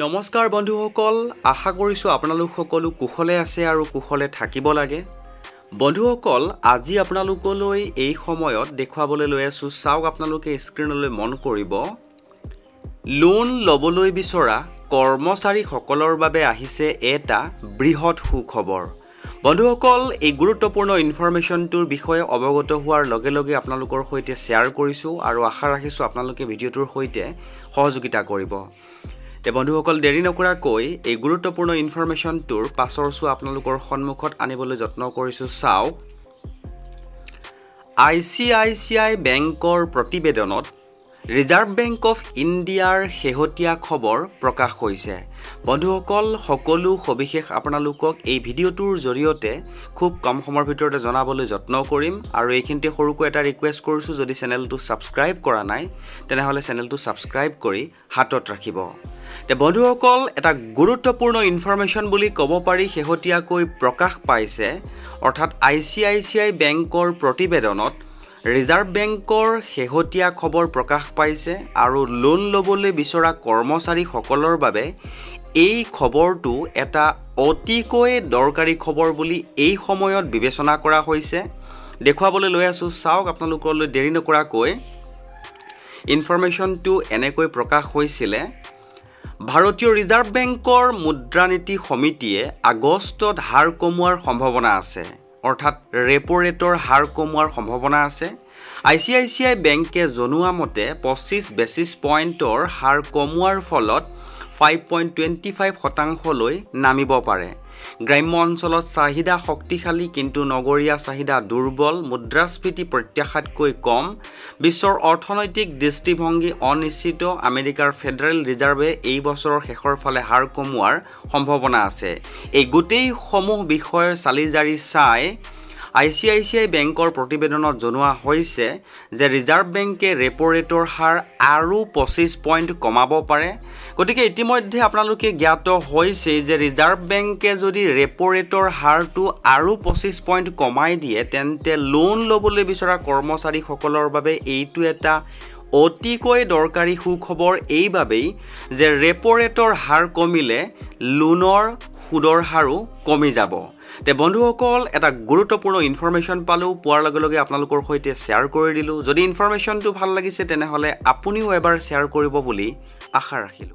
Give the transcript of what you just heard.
নমস্কাৰ বন্ধুসকল, আশা কৰিছো আপোনালোক সকলো কুশলে আছে আৰু কুশলে থাকিব লাগে। বন্ধুসকল, আজি আপোনালোকলৈ এই সময়ত দেখুৱাবলৈ লৈ আছো, চাওক আপোনালোকে স্ক্ৰীনলৈ মন কৰিব। লোন লবলৈ বিচৰা কৰ্মচাৰীসকলৰ বাবে আহিছে এটা বৃহৎ সুখবৰ। বন্ধুসকল, এই গুৰুত্বপূৰ্ণ ইনফৰমেশ্যনটোৰ বিষয়ে অৱগত হোৱাৰ লগে লগে আপোনালোকৰ সৈতে শ্বেয়াৰ কৰিছো আৰু আশা ৰাখিছো আপোনালোকে ভিডিঅ'টোৰ সৈতে সহযোগিতা কৰিব। বন্ধুসকল, দেৰি নকৰাকৈ এই গুৰুত্বপূৰ্ণ ইনফৰমেশ্যনটোৰ পাছৰ চোৱা আপোনালোকৰ সন্মুখত আনিবলৈ যত্ন কৰিছো। চাওক, ICICI বেংকৰ প্ৰতিবেদনত ৰিজাৰ্ভ বেংক অফ ইণ্ডিয়াৰ শেহতীয়া খবৰ প্ৰকাশ হৈছে। বন্ধুসকল, সকলো সবিশেষ আপোনালোকক এই ভিডিঅ'টোৰ জৰিয়তে খুব কম সময়ৰ ভিতৰতে জনাবলৈ যত্ন কৰিম আৰু এইখিনিতে সৰুকৈ এটা ৰিকুৱেষ্ট কৰিছো, যদি চেনেলটো ছাবস্ক্ৰাইব কৰা নাই তেনেহ'লে চেনেলটো ছাবস্ক্ৰাইব কৰি হাতত ৰাখিব। বন্ধুসকল, এটা গুৰুত্বপূৰ্ণ ইনফৰমেশ্যন বুলি ক'ব পাৰি শেহতীয়াকৈ প্ৰকাশ পাইছে, অৰ্থাৎ ICICI বেংকৰ প্ৰতিবেদনত ৰিজাৰ্ভ বেংকৰ শেহতীয়া খবৰ প্ৰকাশ পাইছে আৰু লোন ল'বলৈ বিচৰা কৰ্মচাৰীসকলৰ বাবে এই খবৰটো এটা অতিকৈ দৰকাৰী খবৰ বুলি এই সময়ত বিবেচনা কৰা হৈছে। দেখুৱাবলৈ লৈ আছো, চাওক আপোনালোকলৈ দেৰি নকৰাকৈ ইনফৰমেশ্যনটো এনেকৈ প্ৰকাশ হৈছিলে। ভাৰতীয় ৰিজাৰ্ভ বেংকৰ মুদ্ৰানীতি সমিতিয়ে আগষ্টত হাৰ কমোৱাৰ সম্ভাৱনা আছে, অৰ্থাৎ ৰেপো ৰেটৰ হাৰ কমোৱাৰ সম্ভাৱনা আছে। ICICI বেংকে জনোৱা মতে 25 বেচিছ পইণ্টৰ হাৰ কমোৱাৰ ফলত 5.25% নামিব পাৰে। গ্ৰাম্য অঞ্চলত চাহিদা শক্তিশালী কিন্তু নগৰীয়া চাহিদা দুৰ্বল, মুদ্ৰাস্ফীতি প্ৰত্যাশাতকৈ কম, বিশ্বৰ অৰ্থনৈতিক দৃষ্টিভংগী অনিশ্চিত। আমেৰিকাৰ ফেডাৰেল ৰিজাৰ্ভে এই বছৰৰ শেষৰ ফালে হাৰ কমোৱাৰ সম্ভাৱনা আছে। এই গোটেইসমূহ বিষয়ৰ চালিজাৰি চাই ICICI বেংকৰ প্ৰতিবেদনত জনোৱা হৈছে যে ৰিজাৰ্ভ বেংকে ৰেপো ৰেটৰ হাৰ আৰু 25 পইণ্ট কমাব পাৰে। গতিকে ইতিমধ্যে আপোনালোকে জ্ঞাত হৈছে যে ৰিজাৰ্ভ বেংকে যদি ৰেপো ৰেটৰ হাৰটো আৰু 25 পইণ্ট কমাই দিয়ে তেন্তে লোন ল'বলৈ বিচৰা কৰ্মচাৰীসকলৰ বাবে এইটো এটা অতিকৈ দৰকাৰী সুখবৰ, এইবাবেই যে ৰেপো ৰেটৰ হাৰ কমিলে লোনৰ সুদৰ হাৰো কমি যাব। বন্ধুসকল, এটা গুৰুত্বপূৰ্ণ ইনফৰমেশ্যন পালোঁ, পোৱাৰ লগে লগে আপোনালোকৰ সৈতে শ্বেয়াৰ কৰি দিলোঁ। যদি ইনফৰমেশ্যনটো ভাল লাগিছে তেনেহ'লে আপুনিও এবাৰ শ্বেয়াৰ কৰিব বুলি আশা ৰাখিলোঁ।